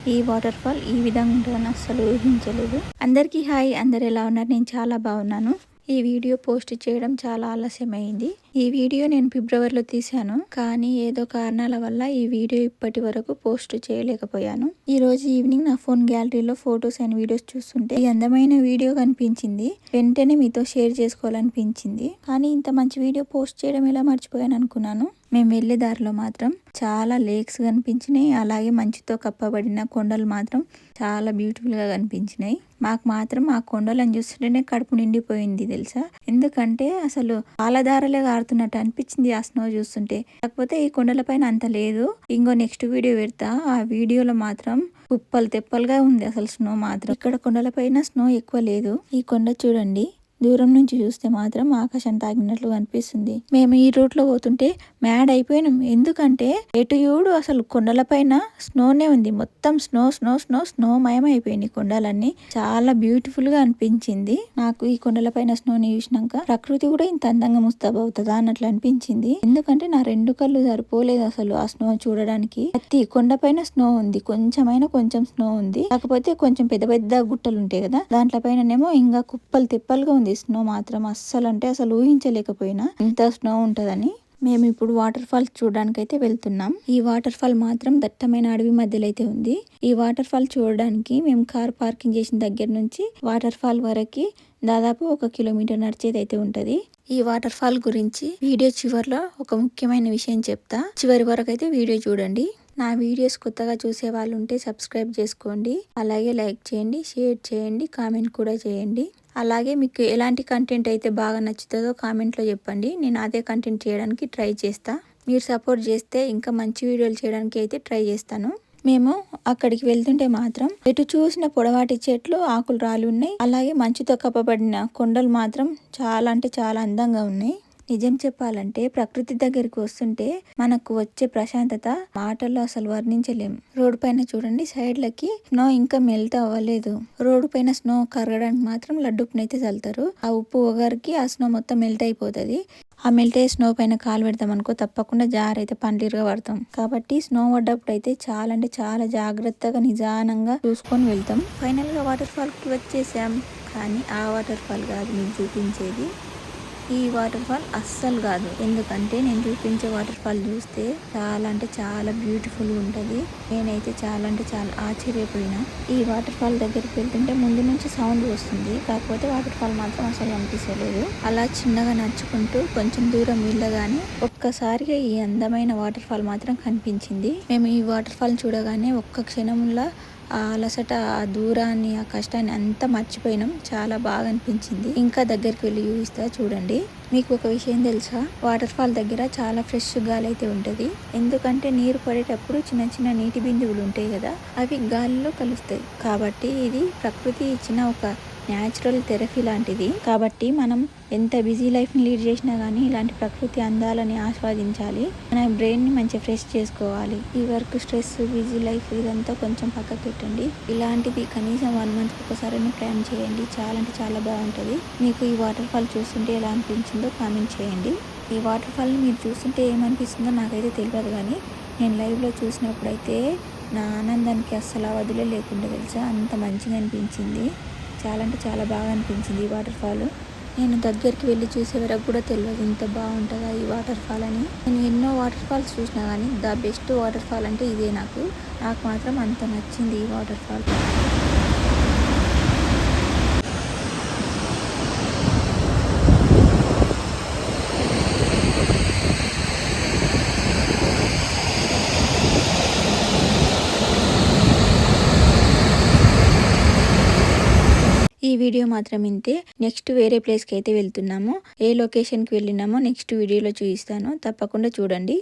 ఈ water fall ఈ విధంగా ఉంటుందని అస్సలు ఊహించలేదు. అందరికీ హాయ్, అందరు ఎలా ఉన్నారు? నేను చాలా బాగున్నాను. ఈ వీడియో పోస్ట్ చేయడం చాలా ఆలస్యమైంది. ఈ వీడియో నేను ఫిబ్రవరిలో తీశాను, కానీ ఏదో కారణాల వల్ల ఈ వీడియో ఇప్పటి వరకు పోస్ట్ చేయలేకపోయాను. ఈ రోజు ఈవినింగ్ నా ఫోన్ గ్యాలరీలో ఫొటోస్ అండ్ వీడియోస్ చూస్తుంటే ఈ అందమైన వీడియో కనిపించింది. వెంటనే మీతో షేర్ చేసుకోవాలనిపించింది. కానీ ఇంత మంచి వీడియో పోస్ట్ చేయడం ఎలా మర్చిపోయాను అనుకున్నాను. మేము వెళ్లే దారిలో మాత్రం చాలా లేక్స్ కనిపించినాయి. అలాగే మంచుతో కప్పబడిన కొండలు మాత్రం చాలా బ్యూటిఫుల్ గా కనిపించినాయి. మాకు మాత్రం ఆ కొండలను చూస్తుంటేనే కడుపు నిండిపోయింది తెలుసా. ఎందుకంటే అసలు పాలధారలే కారుతున్నట్టు అనిపించింది ఆ స్నో చూస్తుంటే. కాకపోతే ఈ కొండల పైన అంత లేదు. ఇంకో నెక్స్ట్ వీడియో పెడతా. ఆ వీడియోలో మాత్రం కుప్పలు తెప్పలుగా ఉంది అసలు స్నో మాత్రం. ఇక్కడ కొండల పైన స్నో ఎక్కువ లేదు. ఈ కొండ చూడండి, దూరం నుంచి చూస్తే మాత్రం ఆకాశం తాకినట్లు కనిపిస్తుంది. మేము ఈ రూట్ లో పోతుంటే మ్యాడ్ అయిపోయినాం. ఎందుకంటే ఎటు చూడు అసలు కొండలపైన స్నోనే ఉంది. మొత్తం స్నో స్నో స్నో స్నో మయం అయిపోయింది కొండలన్నీ. చాలా బ్యూటిఫుల్ గా అనిపించింది నాకు ఈ కొండలపైన స్నోని చూసినాక. ప్రకృతి కూడా ఇంత అందంగా ముస్తాబవుతుందా అన్నట్లు అనిపించింది. ఎందుకంటే నా రెండు కళ్ళు సరిపోలేదు అసలు ఆ స్నో చూడడానికి. ప్రతి కొండపైన స్నో ఉంది, కొంచెం స్నో ఉంది. కాకపోతే కొంచెం పెద్ద పెద్ద గుట్టలు ఉంటాయి కదా, దాంట్లో పైననేమో ఇంకా కుప్పలు తిప్పలుగా ఉంది స్నో మాత్రం. అస్సలు అంటే అసలు ఊహించలేకపోయినా ఇంత స్నో ఉంటదని. మేము ఇప్పుడు వాటర్ ఫాల్ చూడడానికి అయితే వెళ్తున్నాం. ఈ వాటర్ ఫాల్ మాత్రం దట్టమైన అడవి మధ్యలో అయితే ఉంది. ఈ వాటర్ ఫాల్ చూడడానికి మేము కార్ పార్కింగ్ చేసిన దగ్గర నుంచి వాటర్ ఫాల్ వరకు దాదాపు 1 కిలోమీటర్ నడిచేది అయితే ఉంటది. ఈ వాటర్ ఫాల్ గురించి వీడియో చివరిలో ఒక ముఖ్యమైన విషయం చెప్తా. చివరి వరకు అయితే వీడియో చూడండి. నా వీడియోస్ కొత్తగా చూసే వాళ్ళు ఉంటే సబ్స్క్రైబ్ చేసుకోండి. అలాగే లైక్ చేయండి, షేర్ చేయండి, కామెంట్ కూడా చేయండి. అలాగే మీకు ఎలాంటి కంటెంట్ అయితే బాగా నచ్చుతుందో కామెంట్లో చెప్పండి. నేను అదే కంటెంట్ చేయడానికి ట్రై చేస్తా. మీరు సపోర్ట్ చేస్తే ఇంకా మంచి వీడియోలు చేయడానికి అయితే ట్రై చేస్తాను. మేము అక్కడికి వెళ్తుంటే మాత్రం ఎటు చూసిన పొడవాటి చెట్లు, ఆకులు రాలి ఉన్నాయి. అలాగే మంచుతో కప్పబడిన కొండలు మాత్రం చాలా అంటే చాలా అందంగా ఉన్నాయి. నిజం చెప్పాలంటే ప్రకృతి దగ్గరికి వస్తుంటే మనకు వచ్చే ప్రశాంతత మాటల్లో అసలు వర్ణించలేం. రోడ్డు పైన చూడండి, సైడ్లకి స్నో ఇంకా మెల్ట్ అవ్వలేదు. రోడ్డు పైన స్నో కరగడానికి మాత్రం లడ్డుప్పునైతే చల్లుతారు. ఆ ఉప్పు ఒగరికి ఆ స్నో మొత్తం మెల్ట్ అయిపోతుంది. ఆ మెల్ట్ అయ్యే స్నో పైన కాలు పెడతాం అనుకో తప్పకుండా జారైతే పండ్లీరుగా పడతాం. కాబట్టి స్నో పడ్డప్పుడు అయితే చాలా అంటే చాలా జాగ్రత్తగా నిదానంగా చూసుకొని వెళ్తాం. ఫైనల్ గా వాటర్ ఫాల్ కి వచ్చేసాం. కానీ ఆ వాటర్ ఫాల్ కాదు మీకు చూపించేది. ఈ వాటర్ ఫాల్ అస్సలు కాదు. ఎందుకంటే నేను చూపించే వాటర్ ఫాల్ చూస్తే చాలా అంటే చాలా బ్యూటిఫుల్ ఉంటుంది. నేనైతే చాలా అంటే చాలా ఆశ్చర్యపోయినా. ఈ వాటర్ ఫాల్ దగ్గరికి వెళ్తుంటే ముందు నుంచి సౌండ్ వస్తుంది, కాకపోతే వాటర్ ఫాల్ మాత్రం అసలు అనిపించలేదు. అలా చిన్నగా నడుచుకుంటూ కొంచెం దూరం వెళ్ళగానే ఒక్కసారిగా ఈ అందమైన వాటర్ ఫాల్ మాత్రం కనిపించింది. మేము ఈ వాటర్ ఫాల్ చూడగానే ఒక్క క్షణంలో ఆ అలసట, ఆ దూరాన్ని, ఆ కష్టాన్ని అంతా మర్చిపోయినాం. చాలా బాగా అనిపించింది. ఇంకా దగ్గరికి వెళ్ళి చూపిస్తా చూడండి. మీకు ఒక విషయం తెలుసా, వాటర్ ఫాల్ దగ్గర చాలా ఫ్రెష్ గాలి అయితే ఉంటుంది. ఎందుకంటే నీరు పడేటప్పుడు చిన్న చిన్న నీటి బిందువులు ఉంటాయి కదా, అవి గాలిలో కలుస్తాయి. కాబట్టి ఇది ప్రకృతి ఇచ్చిన ఒక న్యాచురల్ థెరపీ లాంటిది. కాబట్టి మనం ఎంత బిజీ లైఫ్ని లీడ్ చేసినా కానీ ఇలాంటి ప్రకృతి అందాలని ఆస్వాదించాలి. మన బ్రెయిన్ని మంచిగా ఫ్రెష్ చేసుకోవాలి. ఈ వర్క్, స్ట్రెస్, బిజీ లైఫ్ ఇదంతా కొంచెం పక్కకు పెట్టండి. ఇలాంటిది కనీసం 1 మంత్ ఒకసారి ప్లాన్ చేయండి. చాలా అంటే చాలా బాగుంటుంది. మీకు ఈ వాటర్ ఫాల్ చూస్తుంటే ఎలా అనిపించిందో కామెంట్ చేయండి. ఈ వాటర్ ఫాల్ని మీరు చూస్తుంటే ఏమనిపిస్తుందో నాకైతే తెలియదు, కానీ నేను లైవ్లో చూసినప్పుడైతే నా ఆనందానికి అస్సలు అవధులే లేకుండా తెలుసా, అంత మంచిగా అనిపించింది. చాలా అంటే చాలా బాగా అనిపించింది ఈ వాటర్ ఫాల్. నేను దగ్గరికి వెళ్ళి చూసే వరకు కూడా తెలియదు ఇంత బాగుంటుందా ఈ వాటర్ ఫాల్ అని. నేను ఎన్నో వాటర్ ఫాల్స్ చూసినా కానీ ద బెస్ట్ వాటర్ ఫాల్ అంటే ఇదే. నాకు మాత్రం అంత నచ్చింది ఈ వాటర్ ఫాల్. ఈ వీడియో మాత్రం ఇంతే. నెక్స్ట్ వేరే ప్లేస్కి అయితే వెళ్తున్నాము. ఏ లొకేషన్కి వెళ్ళినామో నెక్స్ట్ వీడియోలో చూపిస్తాను, తప్పకుండా చూడండి.